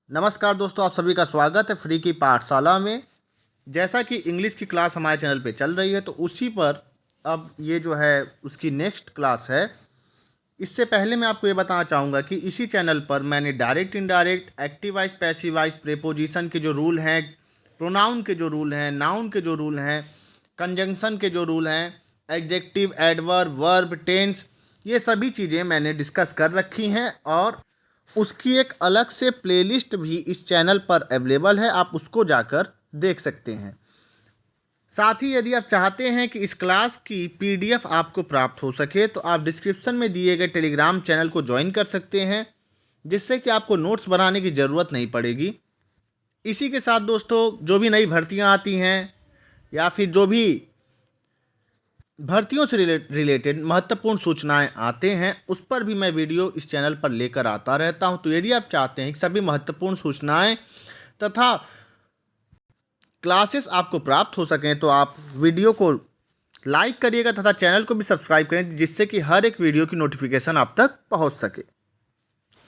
नमस्कार दोस्तों, आप सभी का स्वागत है फ्री की पाठशाला में। जैसा कि इंग्लिश की क्लास हमारे चैनल पे चल रही है तो उसी पर अब ये जो है उसकी नेक्स्ट क्लास है। इससे पहले मैं आपको ये बताना चाहूँगा कि इसी चैनल पर मैंने direct indirect active voice passive wise preposition के जो रूल हैं, प्रोनाउन के जो रूल हैं, नाउन के जो रूल हैं, कंजंक्शन के जो रूल हैं, एडजेक्टिव, एडवर्ब, वर्ब, टेंस, ये सभी चीज़ें मैंने डिस्कस कर रखी हैं और उसकी एक अलग से प्लेलिस्ट भी इस चैनल पर अवेलेबल है, आप उसको जाकर देख सकते हैं। साथ ही यदि आप चाहते हैं कि इस क्लास की पीडीएफ आपको प्राप्त हो सके तो आप डिस्क्रिप्शन में दिए गए टेलीग्राम चैनल को ज्वाइन कर सकते हैं, जिससे कि आपको नोट्स बनाने की ज़रूरत नहीं पड़ेगी। इसी के साथ दोस्तों, जो भी नई भर्तियां आती हैं या फिर जो भी भर्तियों से रिलेटेड महत्वपूर्ण सूचनाएं आते हैं उस पर भी मैं वीडियो इस चैनल पर लेकर आता रहता हूं। तो यदि आप चाहते हैं कि सभी महत्वपूर्ण सूचनाएं तथा क्लासेस आपको प्राप्त हो सकें तो आप वीडियो को लाइक करिएगा तथा चैनल को भी सब्सक्राइब करें, जिससे कि हर एक वीडियो की नोटिफिकेशन आप तक पहुंच सके।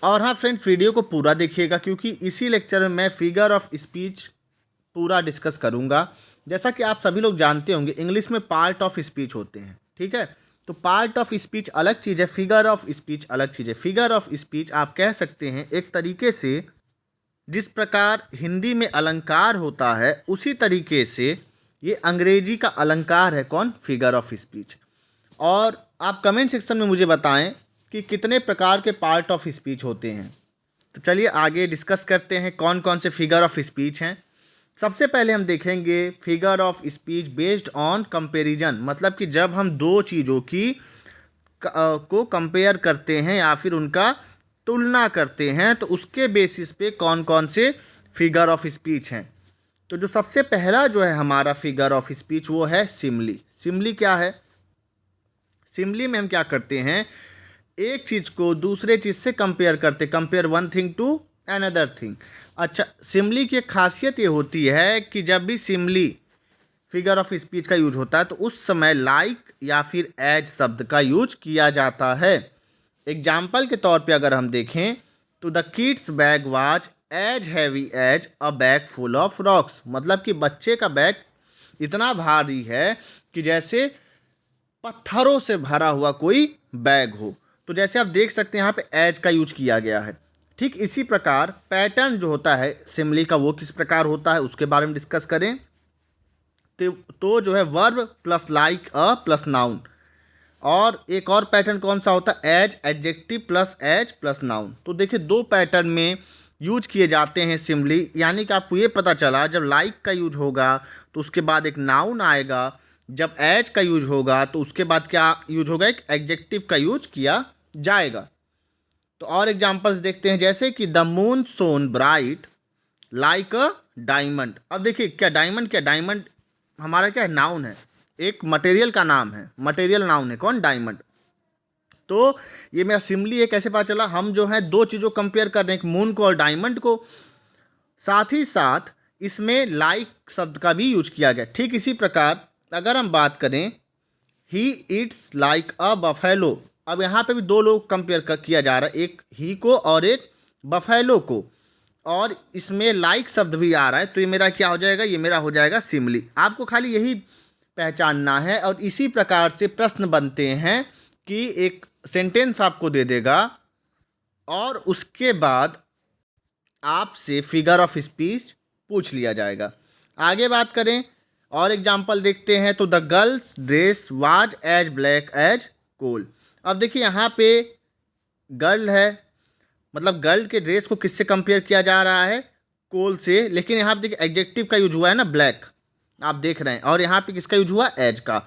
और हाँ फ्रेंड्स, वीडियो को पूरा देखिएगा क्योंकि इसी लेक्चर में मैं फिगर ऑफ स्पीच पूरा डिस्कस करूंगा। जैसा कि आप सभी लोग जानते होंगे, इंग्लिश में पार्ट ऑफ स्पीच होते हैं, ठीक है। तो पार्ट ऑफ स्पीच अलग चीज़ है, फिगर ऑफ स्पीच अलग चीज़ है। फिगर ऑफ स्पीच आप कह सकते हैं एक तरीके से जिस प्रकार हिंदी में अलंकार होता है उसी तरीके से ये अंग्रेजी का अलंकार है, कौन, फिगर ऑफ स्पीच। और आप कमेंट सेक्शन में मुझे बताएं कि कितने प्रकार के पार्ट ऑफ स्पीच होते हैं। तो चलिए आगे डिस्कस करते हैं कौन कौन से फिगर ऑफ स्पीच हैं। सबसे पहले हम देखेंगे figure of speech based on comparison, मतलब कि जब हम दो चीज़ों की को कंपेयर करते हैं या फिर उनका तुलना करते हैं तो उसके बेसिस पे कौन कौन से फिगर ऑफ स्पीच हैं। तो जो सबसे पहला जो है हमारा फिगर ऑफ स्पीच वो है सिमली। सिमली क्या है? सिमली में हम क्या करते हैं, एक चीज़ को दूसरे चीज़ से कंपेयर करते, compare one thing to another thing. अच्छा, सिमली की एक खासियत ये होती है कि जब भी सिमली फिगर ऑफ स्पीच का यूज होता है तो उस समय लाइक या फिर एज शब्द का यूज किया जाता है। एग्जाम्पल के तौर पे अगर हम देखें तो the kids bag was as heavy as a bag full of rocks, मतलब कि बच्चे का बैग इतना भारी है कि जैसे पत्थरों से भरा हुआ कोई बैग हो। तो जैसे आप देख सकते हैं यहाँ पे एज का यूज किया गया है। ठीक इसी प्रकार पैटर्न जो होता है सिमली का वो किस प्रकार होता है उसके बारे में डिस्कस करें तो जो है verb plus like a plus noun. और एक और पैटर्न कौन सा होता है, as adjective plus as plus noun. तो देखिए दो पैटर्न में यूज किए जाते हैं सिमली, यानी कि आपको ये पता चला जब लाइक का यूज होगा तो उसके बाद एक नाउन आएगा, जब एज का यूज होगा तो उसके बाद क्या यूज होगा, एक एडजेक्टिव का यूज किया जाएगा। तो और एग्जांपल्स देखते हैं, जैसे कि the moon shone bright like a diamond. अब देखिए क्या डायमंड, क्या डायमंड हमारा क्या है, नाउन है, एक मटेरियल का नाम है, मटेरियल नाउन है कौन, डायमंड। तो ये मेरा सिमली है, कैसे पता चला, हम जो है दो चीज़ों कंपेयर कर रहे हैं, एक मून को और डायमंड को। साथ ही साथ इसमें लाइक शब्द का भी यूज किया गया। ठीक इसी प्रकार अगर हम बात करें ही इट्स लाइक अ बफेलो, अब यहाँ पे भी दो लोग कंपेयर किया जा रहा है, एक ही को और एक बफेलो को, और इसमें लाइक शब्द भी आ रहा है। तो ये मेरा क्या हो जाएगा, ये मेरा हो जाएगा सिमली। आपको खाली यही पहचानना है और इसी प्रकार से प्रश्न बनते हैं कि एक सेंटेंस आपको दे देगा और उसके बाद आपसे फिगर ऑफ स्पीच पूछ लिया जाएगा। आगे बात करें और एग्जाम्पल देखते हैं तो the girls dress was as black as coal. अब देखिए यहाँ पे गर्ल है, मतलब गर्ल के ड्रेस को किससे कंपेयर किया जा रहा है, कोल से। लेकिन यहाँ पे देखिए एडजेक्टिव का यूज हुआ है ना, ब्लैक, आप देख रहे हैं, और यहाँ पे किसका यूज हुआ, एज का।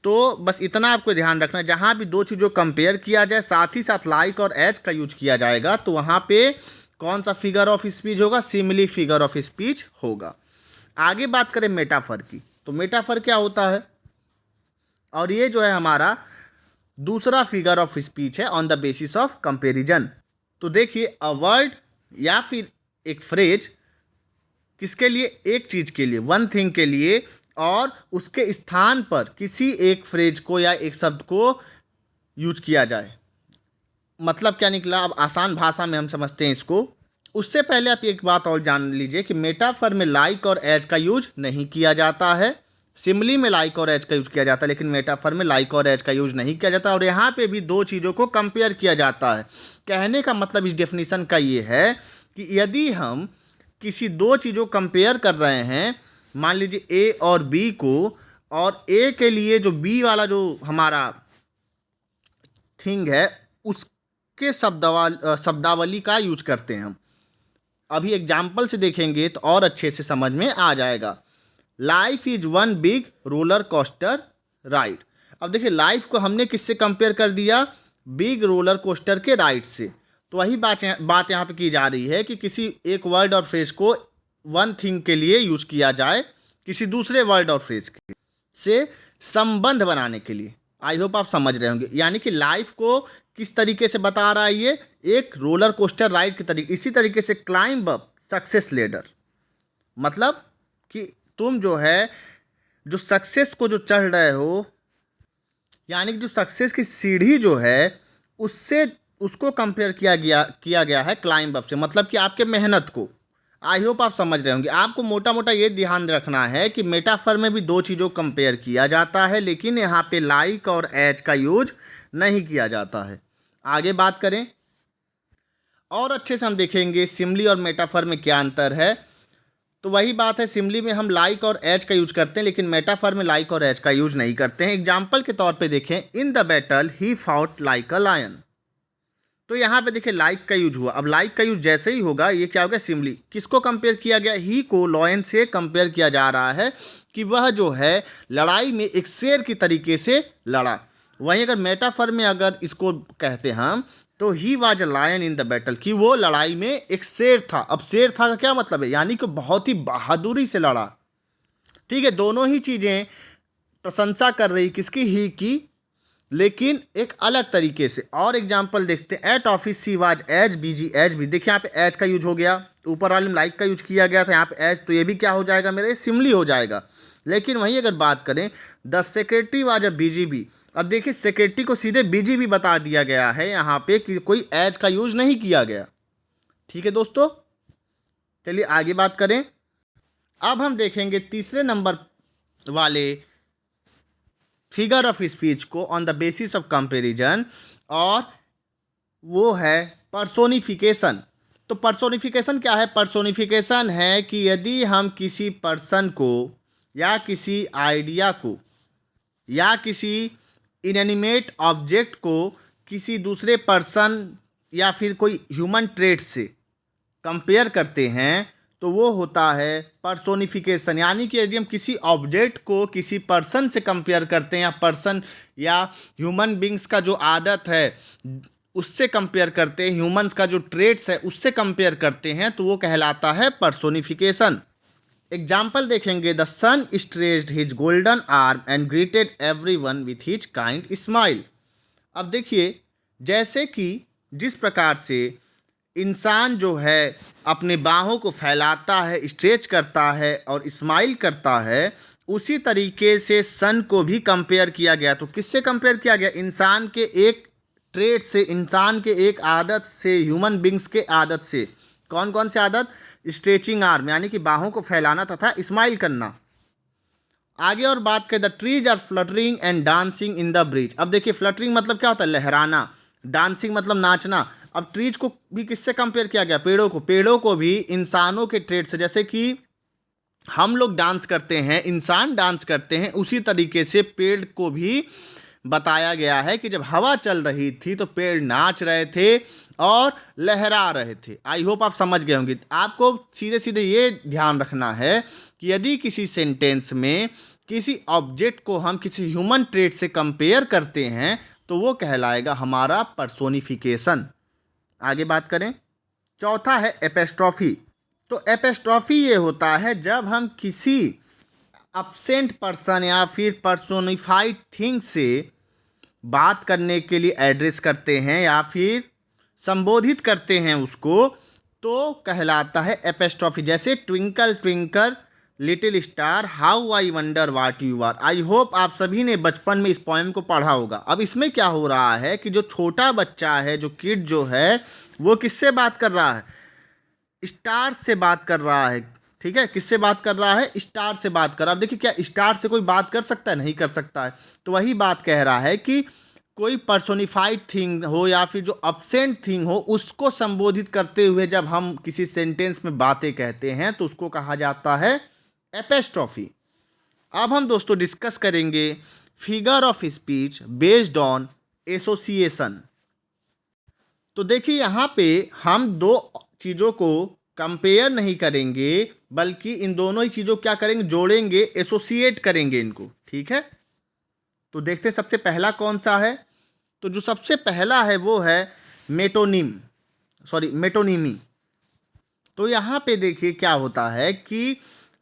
तो बस इतना आपको ध्यान रखना है, जहाँ भी दो चीज़ों कंपेयर किया जाए साथ ही साथ लाइक और एज का यूज किया जाएगा तो वहाँ पे कौन सा फिगर ऑफ स्पीच होगा, सिमिली फिगर ऑफ स्पीच होगा। आगे बात करें मेटाफर की, तो मेटाफर क्या होता है, और ये जो है हमारा दूसरा फिगर ऑफ स्पीच है on the basis of comparison. तो देखिए अ वर्ड या फिर एक फ्रेज किसके लिए, एक चीज़ के लिए, वन थिंग के लिए, और उसके स्थान पर किसी एक फ्रेज को या एक शब्द को यूज किया जाए। मतलब क्या निकला, अब आसान भाषा में हम समझते हैं इसको, उससे पहले आप एक बात और जान लीजिए कि मेटाफर में लाइक और एज का यूज नहीं किया जाता है। सिमली में लाइक और एज का यूज किया जाता है, लेकिन मेटाफर में लाइक और एज का यूज नहीं किया जाता। और यहाँ पे भी दो चीज़ों को कंपेयर किया जाता है। कहने का मतलब इस डेफिनेशन का ये है कि यदि हम किसी दो चीज़ों को कंपेयर कर रहे हैं, मान लीजिए ए और बी को, और ए के लिए जो बी वाला जो हमारा थिंग है उसके शब्दावली का यूज करते हैं हम। अभी एग्जाम्पल से देखेंगे तो और अच्छे से समझ में आ जाएगा। Life is one big roller coaster ride. अब देखिए लाइफ को हमने किससे कंपेयर कर दिया, बिग रोलर कोस्टर के राइड से। तो वही बात यहाँ पे की जा रही है कि किसी एक वर्ड और फ्रेज को वन थिंग के लिए यूज किया जाए किसी दूसरे वर्ड और फ्रेज के से संबंध बनाने के लिए। आई होप आप समझ रहे होंगे। यानी कि लाइफ को किस तरीके से बता रहा है ये, एक रोलर कोस्टर राइड के तरीके। इसी तरीके से क्लाइंब अप सक्सेस लेडर, मतलब कि तुम जो है जो सक्सेस को जो चढ़ रहे हो, यानी कि जो सक्सेस की सीढ़ी जो है उससे उसको कंपेयर किया गया है क्लाइंब अप से, मतलब कि आपके मेहनत को। आई होप आप समझ रहे होंगे। आपको मोटा मोटा ये ध्यान रखना है कि मेटाफर में भी दो चीज़ों को कंपेयर किया जाता है, लेकिन यहाँ पे लाइक और एज का यूज नहीं किया जाता है। आगे बात करें और अच्छे से हम देखेंगे सिमली और मेटाफर में क्या अंतर है। तो वही बात है, सिमली में हम लाइक और एज का यूज करते हैं, लेकिन मेटाफर में लाइक और एज का यूज नहीं करते हैं। एग्जाम्पल के तौर पे देखें, in the battle he fought like a lion. तो यहाँ पे देखिए लाइक का यूज हुआ। अब लाइक का यूज जैसे ही होगा ये क्या होगा, सिमली। किसको कंपेयर किया गया, ही को लॉयन से कंपेयर किया जा रहा है कि वह जो है लड़ाई में एक शेर की तरीके से लड़ा। वहीं अगर मेटाफर में अगर इसको कहते हम तो he was a lion in the battle, कि वो लड़ाई में एक शेर था। अब शेर था का क्या मतलब है, यानी कि बहुत ही बहादुरी से लड़ा। ठीक है, दोनों ही चीज़ें प्रशंसा कर रही किसकी, ही की, लेकिन एक अलग तरीके से। और एग्जाम्पल देखते हैं, at office she was as busy as bee. देखिए यहाँ पे एज का यूज हो गया, ऊपर वाले में लाइक का यूज किया गया था, यहाँ पे एज, तो ये भी क्या हो जाएगा मेरे, सिमली हो जाएगा। लेकिन वहीं अगर बात करें the secretary was a busy bee. अब देखिए सेक्रेटरी को सीधे बिजी भी बता दिया गया है यहाँ पे, कि कोई एज का यूज नहीं किया गया। ठीक है दोस्तों, चलिए आगे बात करें। अब हम देखेंगे तीसरे नंबर वाले फिगर ऑफ स्पीच को on the basis of comparison, और वो है पर्सोनिफिकेशन। तो पर्सोनिफिकेशन क्या है, पर्सोनिफिकेशन है कि यदि हम किसी पर्सन को या किसी आइडिया को या किसी इनएनिमेट ऑब्जेक्ट को किसी दूसरे पर्सन या फिर कोई ह्यूमन ट्रेट से कंपेयर करते हैं तो वो होता है पर्सोनिफिकेशन। यानी कि यदि हम किसी ऑब्जेक्ट को किसी पर्सन से कंपेयर करते हैं, या पर्सन या ह्यूमन बींग्स का जो आदत है उससे कंपेयर करते हैं, ह्यूमंस का जो ट्रेट्स है उससे कंपेयर करते हैं, तो वो कहलाता है पर्सोनिफिकेशन। एग्जाम्पल देखेंगे, the sun stretched his golden arm and greeted everyone with his kind smile. अब देखिए जैसे कि जिस प्रकार से इंसान जो है अपने बाहों को फैलाता है, स्ट्रेच करता है और स्माइल करता है, उसी तरीके से सन को भी कंपेयर किया गया। तो किससे कंपेयर किया गया, इंसान के एक ट्रेट से, इंसान के एक आदत से, ह्यूमन बींग्स के आदत से। कौन कौन से आदत, स्ट्रेचिंग आर्म यानी कि बाहों को फैलाना तथा स्माइल करना। आगे और बात करें, the trees are fluttering and dancing in the breeze. अब देखिए फ्लटरिंग मतलब क्या होता है, लहराना, डांसिंग मतलब नाचना। अब ट्रीज को भी किससे कंपेयर किया गया, पेड़ों को। पेड़ों को भी इंसानों के ट्रेड से, जैसे कि हम लोग डांस करते हैं, इंसान डांस करते हैं, उसी तरीके से पेड़ को भी बताया गया है कि जब हवा चल रही थी तो पेड़ नाच रहे थे और लहरा रहे थे। आई होप आप समझ गए होंगे। आपको सीधे सीधे ये ध्यान रखना है कि यदि किसी सेंटेंस में किसी ऑब्जेक्ट को हम किसी ह्यूमन ट्रेट से कंपेयर करते हैं तो वो कहलाएगा हमारा पर्सोनिफिकेशन। आगे बात करें, चौथा है एपिस्ट्रॉफी। तो एपिस्ट्रॉफी ये होता है जब हम किसी एब्सेंट पर्सन या फिर पर्सोनिफाइड थिंग से बात करने के लिए एड्रेस करते हैं या फिर संबोधित करते हैं उसको, तो कहलाता है एपिस्ट्रॉफी। जैसे twinkle twinkle little star how I wonder what you are. I hope आप सभी ने बचपन में इस पोएम को पढ़ा होगा। अब इसमें क्या हो रहा है कि जो छोटा बच्चा है, जो किड जो है, वो किससे बात कर रहा है, स्टार से बात कर रहा है, ठीक है। किससे बात कर रहा है? स्टार से बात कर रहा है। अब देखिए, क्या स्टार से कोई बात कर सकता है? नहीं कर सकता है। तो वही बात कह रहा है कि कोई पर्सोनिफाइड थिंग हो या फिर जो एब्सेंट थिंग हो, उसको संबोधित करते हुए जब हम किसी सेंटेंस में बातें कहते हैं तो उसको कहा जाता है एपेस्ट्रॉफी। अब हम दोस्तों डिस्कस करेंगे figure of speech based on association. तो देखिए, यहाँ पे हम दो चीज़ों को कंपेयर नहीं करेंगे, बल्कि इन दोनों ही चीज़ों क्या करेंगे? जोड़ेंगे, एसोसिएट करेंगे इनको, ठीक है। तो देखते हैं सबसे पहला कौन सा है। तो जो सबसे पहला है वो है मेटोनिमी। तो यहाँ पे देखिए क्या होता है कि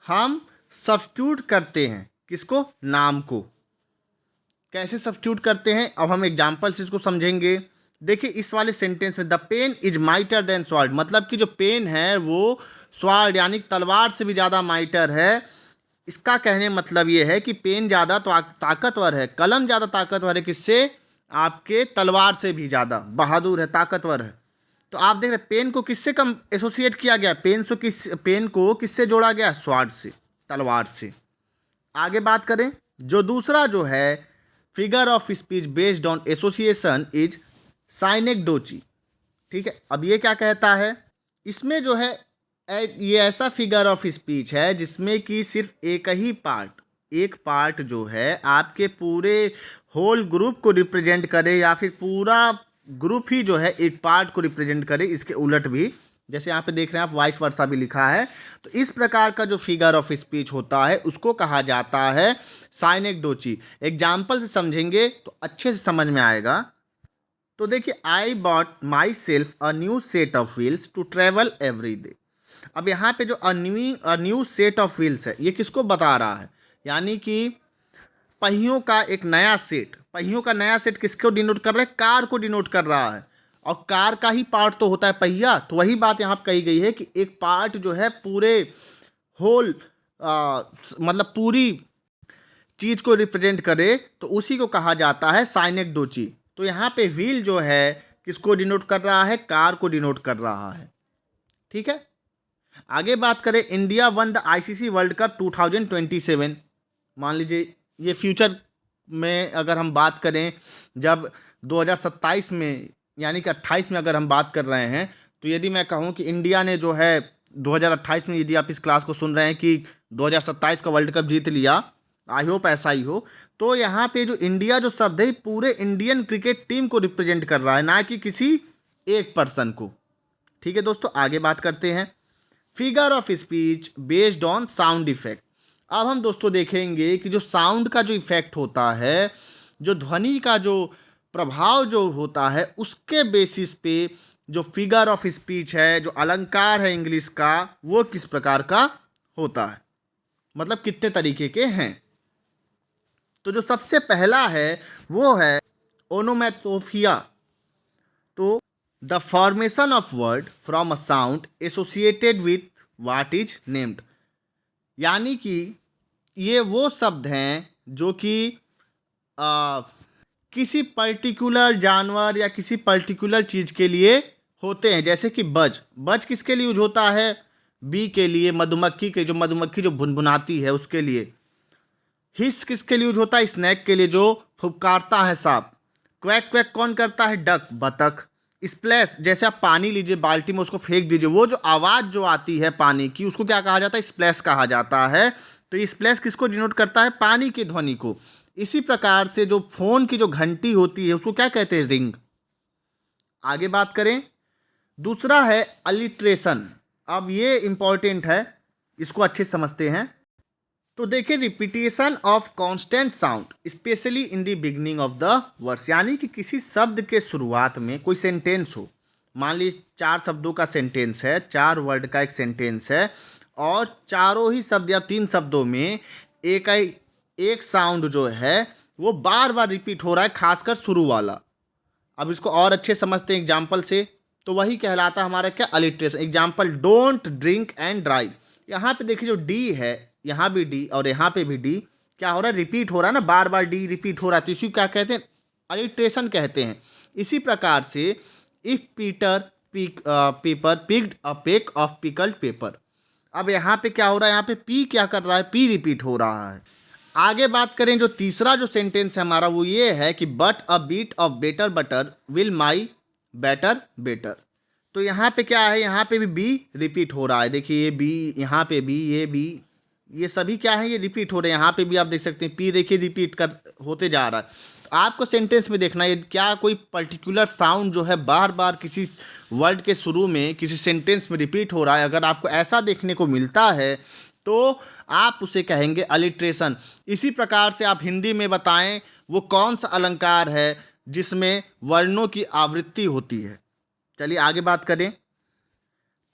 हम सब्स्टिट्यूट करते हैं किसको? नाम को। कैसे सब्स्टिट्यूट करते हैं? अब हम एग्जाम्पल से इसको समझेंगे। देखिए, इस वाले सेंटेंस में the pen is mightier than sword, मतलब कि जो पेन है वो स्वॉर्ड यानी तलवार से भी ज़्यादा माइटर है। इसका कहने मतलब ये है कि पेन ज़्यादा ताकतवर है, कलम ज़्यादा ताकतवर है किससे? आपके तलवार से भी ज़्यादा बहादुर है, ताकतवर है। तो आप देख रहे हैं पेन को किससे कम एसोसिएट किया गया? पेन को किससे जोड़ा गया? स्वॉर्ड से, तलवार से। आगे बात करें, जो दूसरा जो है figure of speech based on association is synecdoche, ठीक है। अब ये क्या कहता है? इसमें जो है ये ऐसा फिगर ऑफ स्पीच है जिसमें कि सिर्फ एक पार्ट जो है आपके पूरे होल ग्रुप को रिप्रेजेंट करे, या फिर पूरा ग्रुप ही जो है एक पार्ट को रिप्रेजेंट करे। इसके उलट भी, जैसे यहाँ पे देख रहे हैं आप, वाइस वर्सा भी लिखा है। तो इस प्रकार का जो फिगर ऑफ स्पीच होता है उसको कहा जाता है साइनेक्डोची। एग्जाम्पल से समझेंगे तो अच्छे से समझ में आएगा। तो देखिए, I bought myself a new set of wheels to travel every day. अब यहाँ पे जो न्यू सेट ऑफ व्हील्स है, ये किसको बता रहा है? यानी कि पहियों का एक नया सेट। पहियों का नया सेट किसको डिनोट कर रहा है? कार को डिनोट कर रहा है। और कार का ही पार्ट तो होता है पहिया। तो वही बात यहाँ पे कही गई है कि एक पार्ट जो है पूरे होल मतलब पूरी चीज को रिप्रेजेंट करे, तो उसी को कहा जाता है साइनेक्डोची। तो यहाँ पे व्हील जो है किसको डिनोट कर रहा है? कार को डिनोट कर रहा है, ठीक है। आगे बात करें, India one the ICC world cup 2027। मान लीजिए ये फ्यूचर में अगर हम बात करें, जब 2027 में यानी कि 28 में अगर हम बात कर रहे हैं, तो यदि मैं कहूँ कि इंडिया ने जो है 2028 में, यदि आप इस क्लास को सुन रहे हैं कि 2027 का वर्ल्ड कप जीत लिया, आई होप ऐसा ही हो, तो यहाँ पे जो इंडिया जो शब्द है पूरे इंडियन क्रिकेट टीम को रिप्रेजेंट कर रहा है, ना कि किसी एक पर्सन को, ठीक है दोस्तों। आगे बात करते हैं figure of speech based on sound effect. अब हम दोस्तों देखेंगे कि जो साउंड का जो इफेक्ट होता है, जो ध्वनि का जो प्रभाव जो होता है, उसके बेसिस पे जो फिगर ऑफ स्पीच है, जो अलंकार है इंग्लिश का, वो किस प्रकार का होता है, मतलब कितने तरीके के हैं। तो जो सबसे पहला है वो है ओनोमैटोफिया। तो the formation of word from a sound associated with what is named, यानी कि ये वो शब्द हैं जो कि किसी पर्टिकुलर जानवर या किसी पर्टिकुलर चीज़ के लिए होते हैं। जैसे कि बज किसके लिए यूज होता है? बी के लिए, मधुमक्खी के, जो मधुमक्खी जो भुनभुनाती है उसके लिए। हिस किसके लिए यूज होता है? स्नैक के लिए, जो फुफकारता है सांप। क्वैक क्वैक कौन करता है? डक, बतख। स्प्लैश, जैसे आप पानी लीजिए बाल्टी में, उसको फेंक दीजिए, वो जो आवाज़ जो आती है पानी की, उसको क्या कहा जाता है? स्प्लैश कहा जाता है। तो ये स्प्लैश किसको डिनोट करता है? पानी की ध्वनि को। इसी प्रकार से जो फोन की जो घंटी होती है उसको क्या कहते हैं? रिंग। आगे बात करें, दूसरा है अलिट्रेशन। अब ये इंपॉर्टेंट है, इसको अच्छे से समझते हैं। तो देखिए, repetition of constant sound specially in the beginning of the words, यानी कि किसी शब्द के शुरुआत में कोई सेंटेंस हो, मान लीजिए 4 शब्दों का सेंटेंस है, 4 वर्ड का एक सेंटेंस है, और चारों ही शब्द या 3 शब्दों में एक साउंड जो है वो बार बार रिपीट हो रहा है, खासकर शुरू वाला। अब इसको और अच्छे समझते हैं एग्जाम्पल से। तो वही कहलाता हमारा क्या? Alliteration. Example, don't drink and drive. यहाँ पे देखिए जो डी है, यहाँ भी डी और यहाँ पे भी डी, क्या हो रहा है? रिपीट हो रहा है ना, बार बार डी रिपीट हो रहा है, तो इसी को क्या कहते हैं? अलिट्रेशन कहते हैं। इसी प्रकार से if Peter paper picked a pick of pickled paper. अब यहाँ पे क्या हो रहा है, यहाँ पे पी क्या कर रहा है, पी रिपीट हो रहा है। आगे बात करें जो तीसरा जो सेंटेंस है हमारा वो ये है कि but a bit of better butter will my better better. तो यहाँ पे क्या है, यहाँ पे भी बी रिपीट हो रहा है। देखिए ये बी, यहाँ पे बी, ये बी, ये सभी क्या है, ये रिपीट हो रहे हैं। यहाँ पे भी आप देख सकते हैं पी, देखिए रिपीट कर होते जा रहा है। तो आपको सेंटेंस में देखना है क्या कोई पर्टिकुलर साउंड जो है बार बार किसी वर्ड के शुरू में किसी सेंटेंस में रिपीट हो रहा है। अगर आपको ऐसा देखने को मिलता है तो आप उसे कहेंगे अलिट्रेशन। इसी प्रकार से आप हिंदी में बताएं वो कौन सा अलंकार है जिसमें वर्णों की आवृत्ति होती है। चलिए आगे बात करें।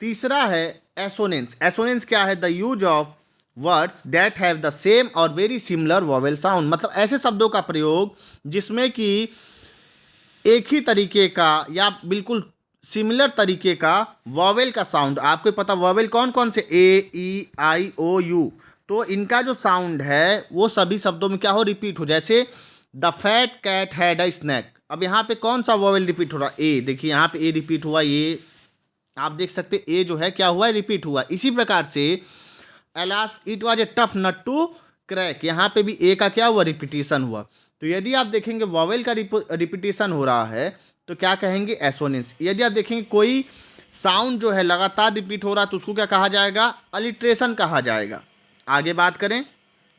तीसरा है एसोनेंस। एसोनेंस क्या है, the use of words that have the same और वेरी सिमिलर वॉवेल साउंड। मतलब ऐसे शब्दों का प्रयोग जिसमें कि एक ही तरीके का या बिल्कुल सिमिलर तरीके का वॉवेल का साउंड। आपको पता वॉवेल कौन कौन से, ए ई आई ओ यू, तो इनका जो साउंड है वो सभी शब्दों में क्या हो, रिपीट हो। जैसे the fat cat had a snack. अब यहाँ पे कौन सा वॉवेल रिपीट हो रहा है, ए। देखिए यहाँ पे ए रिपीट हुआ, ये आप देख सकते ए जो है क्या हुआ है, रिपीट हुआ। इसी प्रकार से alas it was a tough nut to crack, यहाँ पे भी ए का क्या हुआ, रिपीटिशन हुआ। तो यदि आप देखेंगे वॉवेल का रिपीटिशन हो रहा है तो क्या कहेंगे, एसोनेंस। यदि आप देखेंगे कोई साउंड जो है लगातार रिपीट हो रहा है तो उसको क्या कहा जाएगा, अलिट्रेशन कहा जाएगा। आगे बात करें,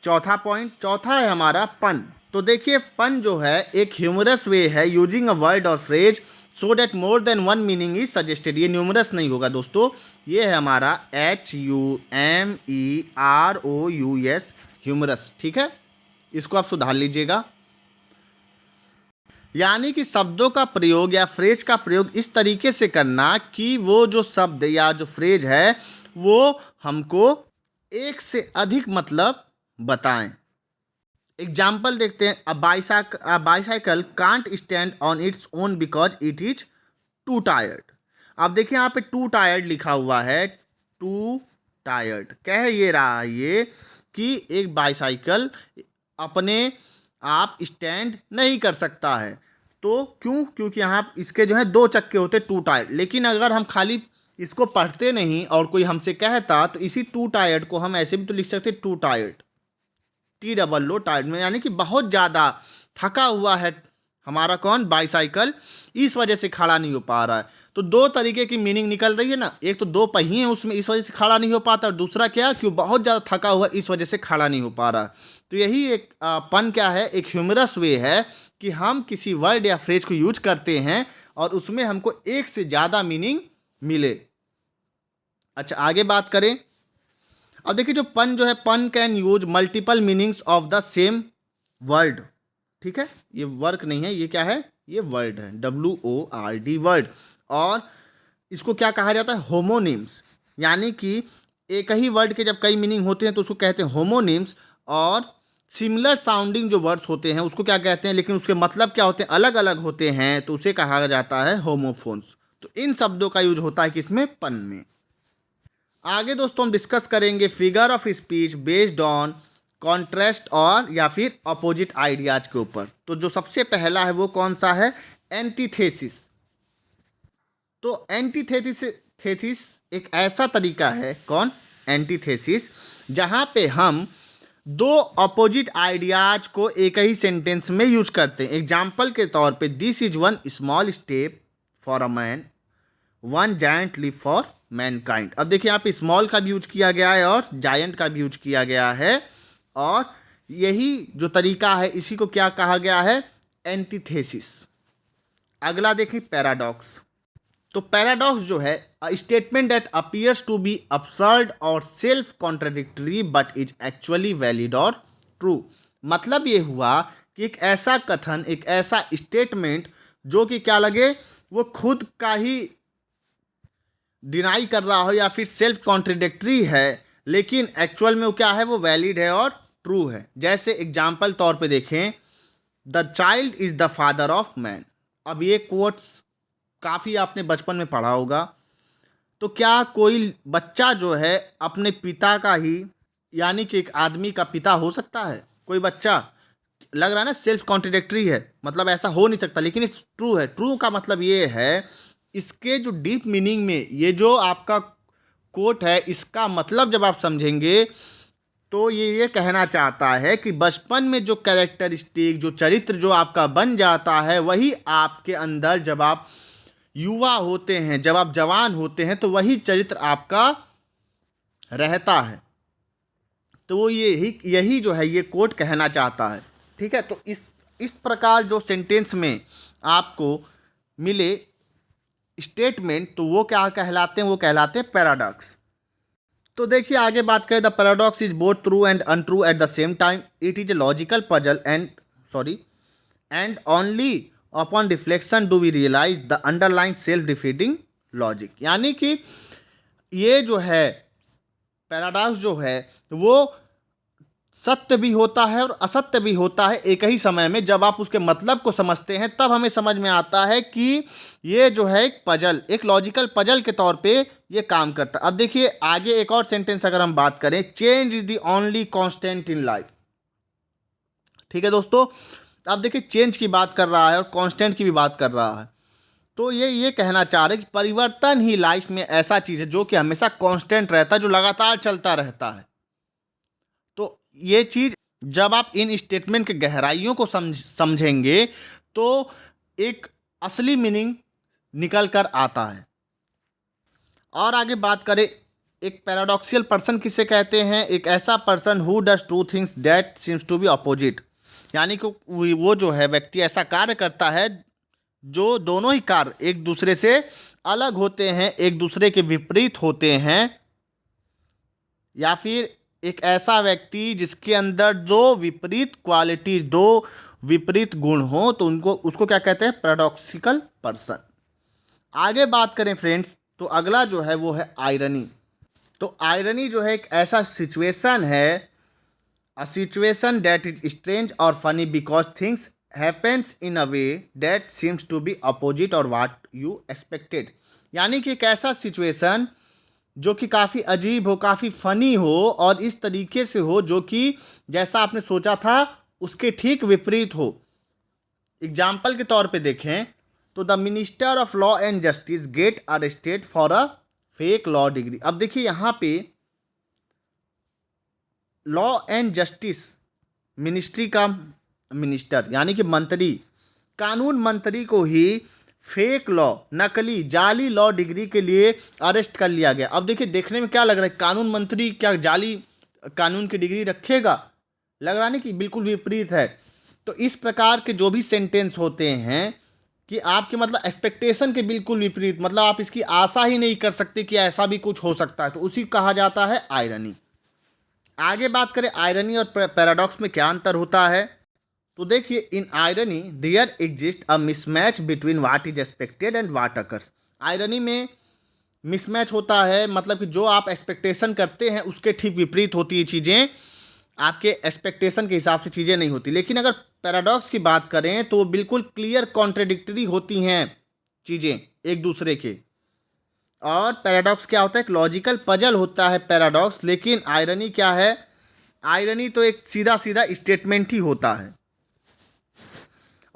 चौथा पॉइंट, चौथा है हमारा पन। तो देखिए पन जो है एक ह्यूमरस वे है यूजिंग अ वर्ड और phrase so that more than one meaning is suggested. ये न्यूमरस नहीं होगा दोस्तों, ये है हमारा HUMEROUS, ह्यूमरस। ठीक है, इसको आप सुधार लीजिएगा। यानी कि शब्दों का प्रयोग या फ्रेज का प्रयोग इस तरीके से करना कि वो जो शब्द या जो फ्रेज है वो हमको एक से अधिक मतलब बताएं। एग्जाम्पल देखते हैं, अ bicycle can't stand on its own because it is to tired. अब देखिए यहाँ पे टू टायर्ड लिखा हुआ है, टू टायर्ड कह ये रहा है ये कि एक बाईसाइकिल अपने आप स्टैंड नहीं कर सकता है। तो क्यों, क्योंकि यहाँ इसके जो है दो चक्के होते टू टायर्ड। लेकिन अगर हम खाली इसको पढ़ते नहीं और कोई हमसे कहता तो इसी टू टायर्ड को हम ऐसे भी तो लिख सकते टू टायर्ड, TOO टायर्ड में, यानी कि बहुत ज़्यादा थका हुआ है हमारा कौन, बाईसाइकिल, इस वजह से खड़ा नहीं हो पा रहा है। तो दो तरीके की मीनिंग निकल रही है ना, एक तो दो पहिए हैं उसमें इस वजह से खड़ा नहीं हो पाता, और दूसरा क्या, कि वो बहुत ज़्यादा थका हुआ इस वजह से खड़ा नहीं हो पा रहा। तो यही एक पन क्या है, एक ह्यूमरस वे है कि हम किसी वर्ड या फ्रेज को यूज करते हैं और उसमें हमको एक से ज़्यादा मीनिंग मिले। अच्छा आगे बात करें। अब देखिए जो पन जो है, पन can use multiple meanings of the same word. ठीक है, ये वर्क नहीं है, ये क्या है, ये वर्ड है, WORD वर्ड। और इसको क्या कहा जाता है, होमोनिम्स। यानी कि एक ही वर्ड के जब कई मीनिंग होते हैं तो उसको कहते हैं होमोनिम्स। और सिमिलर साउंडिंग जो वर्ड्स होते हैं उसको क्या कहते हैं, लेकिन उसके मतलब क्या होते हैं, अलग अलग होते हैं, तो उसे कहा जाता है होमोफोन्स। तो इन शब्दों का यूज होता है किसमें, पन में। आगे दोस्तों हम डिस्कस करेंगे figure of speech based on contrast और या फिर अपोजिट आइडियाज के ऊपर। तो जो सबसे पहला है वो कौन सा है, एंटीथेसिस। तो एंटीथेसिस एक ऐसा तरीका है, कौन, एंटीथेसिस, जहाँ पे हम दो अपोजिट आइडियाज को एक ही सेंटेंस में यूज करते हैं। एग्जाम्पल के तौर पे, this is one small step for a man, one giant leap for mankind. अब देखिए यहाँ पे स्मॉल का भी यूज किया गया है और जायंट का भी यूज किया गया है, और यही जो तरीका है इसी को क्या कहा गया है, एंटीथेसिस। अगला देखिए पैराडॉक्स। तो पैराडॉक्स जो है, statement that appears to be absurd और self contradictory but is actually valid और ट्रू। मतलब ये हुआ कि एक ऐसा कथन, एक ऐसा स्टेटमेंट जो कि क्या लगे, वो खुद का ही डिनाई कर रहा हो या फिर सेल्फ कॉन्ट्राडिक्टरी है, लेकिन एक्चुअल में वो क्या है, वो वैलिड है और ट्रू है। जैसे एग्जाम्पल तौर पे देखें, the child is the father of man. अब ये कोट्स काफ़ी आपने बचपन में पढ़ा होगा। तो क्या कोई बच्चा जो है अपने पिता का ही, यानी कि एक आदमी का पिता हो सकता है कोई बच्चा, लग रहा है ना सेल्फ कॉन्ट्राडिक्टरी है, मतलब ऐसा हो नहीं सकता, लेकिन इट्स ट्रू है। ट्रू का मतलब ये है इसके जो डीप मीनिंग में ये जो आपका कोट है, इसका मतलब जब आप समझेंगे तो ये कहना चाहता है कि बचपन में जो कैरेक्टरिस्टिक, जो चरित्र जो आपका बन जाता है, वही आपके अंदर जब आप युवा होते हैं, जब आप जवान होते हैं, तो वही चरित्र आपका रहता है। तो वो यही जो है ये कोट कहना चाहता है। ठीक है, तो इस प्रकार जो सेंटेंस में आपको मिले स्टेटमेंट, तो वो क्या कहलाते हैं? वो कहलाते हैं पैराडॉक्स। तो देखिए आगे बात करें, the paradox is both true and untrue at the same time. It is a logical puzzle and only upon reflection do we realise the underlying self defeating logic. यानी कि ये जो है पैराडॉक्स जो है वो सत्य भी होता है और असत्य भी होता है एक ही समय में। जब आप उसके मतलब को समझते हैं तब हमें समझ में आता है कि ये जो है एक पजल, एक लॉजिकल पजल के तौर पे ये काम करता है। अब देखिए आगे एक और सेंटेंस अगर हम बात करें, change is the only constant in life. ठीक है दोस्तों, अब देखिए चेंज की बात कर रहा है और कांस्टेंट की भी बात कर रहा है। तो ये कहना चाह रहे हैं कि परिवर्तन ही लाइफ में ऐसा चीज़ है जो कि हमेशा कांस्टेंट रहता है, जो लगातार चलता रहता है। तो ये चीज़ जब आप इन स्टेटमेंट के गहराइयों को समझेंगे तो एक असली मीनिंग निकल कर आता है। और आगे बात करें, एक पैराडॉक्सियल पर्सन किसे कहते हैं? एक ऐसा person who does two things that seems to be opposite. यानी कि वो जो है व्यक्ति ऐसा कार्य करता है जो दोनों ही कार्य एक दूसरे से अलग होते हैं, एक दूसरे के विपरीत होते हैं। या फिर एक ऐसा व्यक्ति जिसके अंदर दो विपरीत क्वालिटी, दो विपरीत गुण हो, तो उसको क्या कहते हैं? Paradoxical person. आगे बात करें फ्रेंड्स, तो अगला जो है वो है आयरनी। तो आयरनी जो है एक ऐसा सिचुएशन है, a situation that is strange और funny because things happens in a way that seems to be opposite और व्हाट यू एक्सपेक्टेड। यानी कि एक ऐसा सिचुएशन जो कि काफ़ी अजीब हो, काफ़ी फ़नी हो और इस तरीके से हो जो कि जैसा आपने सोचा था उसके ठीक विपरीत हो। एग्जाम्पल के तौर पे देखें तो the minister of law and justice get arrested for a fake law degree. अब देखिए यहाँ पे लॉ एंड जस्टिस मिनिस्ट्री का मिनिस्टर यानी कि मंत्री, कानून मंत्री को ही फेक लॉ, नकली जाली लॉ डिग्री के लिए अरेस्ट कर लिया गया। अब देखिए देखने में क्या लग रहा है, कानून मंत्री क्या जाली कानून की डिग्री रखेगा? लग रहा नहीं कि बिल्कुल विपरीत है। तो इस प्रकार के जो भी सेंटेंस होते हैं कि आपके मतलब एक्सपेक्टेशन के बिल्कुल विपरीत, मतलब आप इसकी आशा ही नहीं कर सकते कि ऐसा भी कुछ हो सकता है, तो उसी कहा जाता है आयरनी। आगे बात करें आयरनी और पैराडॉक्स में क्या अंतर होता है, तो देखिए in irony there exist a mismatch between what is expected and what occurs. Irony में मिसमैच होता है, मतलब कि जो आप एक्सपेक्टेशन करते हैं उसके ठीक विपरीत होती है चीज़ें, आपके एक्सपेक्टेशन के हिसाब से चीज़ें नहीं होती। लेकिन अगर पैराडॉक्स की बात करें तो वो बिल्कुल क्लियर कॉन्ट्रडिक्टरी होती हैं चीज़ें एक दूसरे के। और पैराडॉक्स क्या होता है? एक लॉजिकल पजल होता है पैराडॉक्स। लेकिन आयरनी क्या है? आयरनी तो एक सीधा सीधा स्टेटमेंट ही होता है।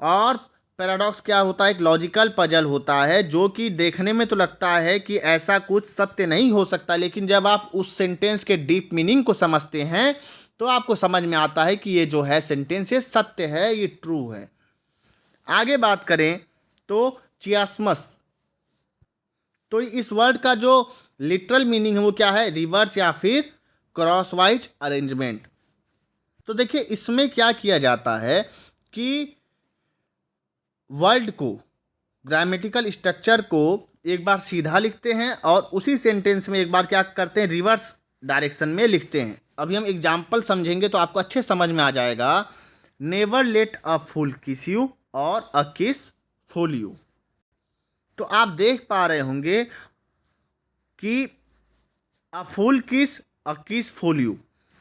और पैराडॉक्स क्या होता है? एक लॉजिकल पजल होता है जो कि देखने में तो लगता है कि ऐसा कुछ सत्य नहीं हो सकता, लेकिन जब आप उस सेंटेंस के डीप मीनिंग को समझते हैं तो आपको समझ में आता है कि ये जो है सेंटेंस ये सत्य है, ये ट्रू है। आगे बात करें तो चियास्मस, तो इस वर्ड का जो लिटरल मीनिंग है वो क्या है? रिवर्स या फिर क्रॉसवाइज अरेंजमेंट। तो देखिए इसमें क्या किया जाता है कि वर्ड को, ग्रामेटिकल स्ट्रक्चर को एक बार सीधा लिखते हैं और उसी सेंटेंस में एक बार क्या करते हैं? रिवर्स डायरेक्शन में लिखते हैं। अभी हम एग्जाम्पल समझेंगे तो आपको अच्छे समझ में आ जाएगा। नेवर लेट अ फूल किस यू और अ किस फूल यू। तो आप देख पा रहे होंगे कि अ फूल किस, अ किस फूल यू।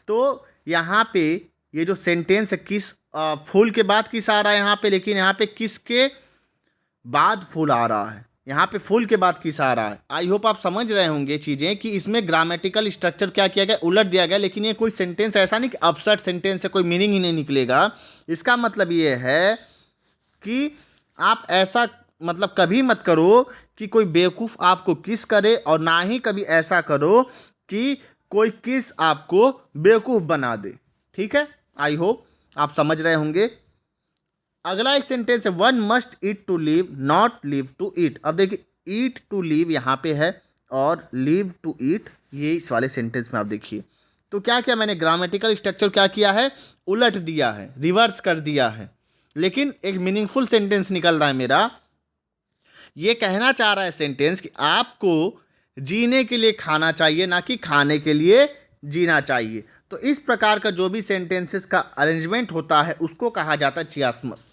तो यहाँ पे ये जो सेंटेंस है, किस फूल के बाद किस आ रहा है यहाँ पे, लेकिन यहाँ पे किस के बाद फूल आ रहा है, यहाँ पे फूल के बाद किस आ रहा है। आई होप आप समझ रहे होंगे चीज़ें कि इसमें ग्रामेटिकल स्ट्रक्चर क्या किया गया? उलट दिया गया। लेकिन ये कोई सेंटेंस ऐसा नहीं कि अपसर्ट सेंटेंस है, कोई मीनिंग ही नहीं निकलेगा। इसका मतलब ये है कि आप ऐसा मतलब कभी मत करो कि कोई बेवकूफ़ आपको किस करे, और ना ही कभी ऐसा करो कि कोई किस आपको बेवकूफ़ बना दे। ठीक है, आई होप आप समझ रहे होंगे। अगला एक सेंटेंस है, one must eat to live, not live to eat. अब देखिए, ईट टू लिव यहाँ पे है और लिव टू ईट ये इस वाले सेंटेंस में आप देखिए। तो क्या किया मैंने, ग्रामेटिकल स्ट्रक्चर क्या किया है, उलट दिया है, रिवर्स कर दिया है, लेकिन एक मीनिंगफुल सेंटेंस निकल रहा है मेरा। ये कहना चाह रहा है सेंटेंस कि आपको जीने के लिए खाना चाहिए, ना कि खाने के लिए जीना चाहिए। तो इस प्रकार का जो भी सेंटेंसेस का अरेंजमेंट होता है उसको कहा जाता है चियास्मस।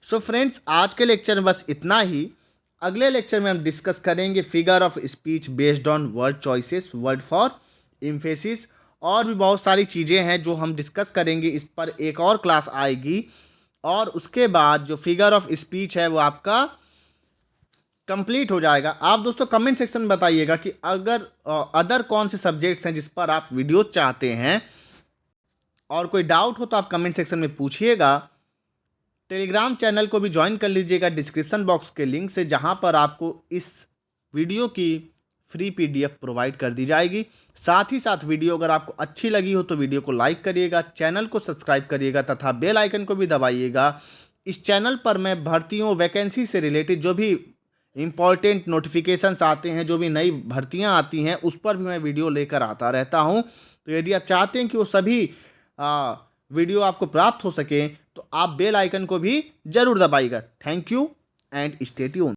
सो फ्रेंड्स, आज के लेक्चर में बस इतना ही। अगले लेक्चर में हम डिस्कस करेंगे figure of speech based on word choices, word for emphasis, और भी बहुत सारी चीज़ें हैं जो हम डिस्कस करेंगे। इस पर एक और क्लास आएगी, और उसके बाद जो फिगर ऑफ स्पीच है वो आपका कंप्लीट हो जाएगा। आप दोस्तों कमेंट सेक्शन में बताइएगा कि अगर अदर कौन से सब्जेक्ट्स हैं जिस पर आप वीडियो चाहते हैं, और कोई डाउट हो तो आप कमेंट सेक्शन में पूछिएगा। टेलीग्राम चैनल को भी ज्वाइन कर लीजिएगा डिस्क्रिप्शन बॉक्स के लिंक से, जहां पर आपको इस वीडियो की फ्री पीडीएफ प्रोवाइड कर दी जाएगी। साथ ही साथ वीडियो अगर आपको अच्छी लगी हो तो वीडियो को लाइक करिएगा, चैनल को सब्सक्राइब करिएगा तथा बेल आइकन को भी दबाइएगा। इस चैनल पर मैं भर्तियों, वैकेंसी से रिलेटेड जो भी इम्पॉर्टेंट नोटिफिकेशंस आते हैं, जो भी नई भर्तियां आती हैं, उस पर भी मैं वीडियो लेकर आता रहता हूं। तो यदि आप चाहते हैं कि वो सभी वीडियो आपको प्राप्त हो सके तो आप बेल आइकन को भी ज़रूर दबाइएगा। Thank you and stay tuned.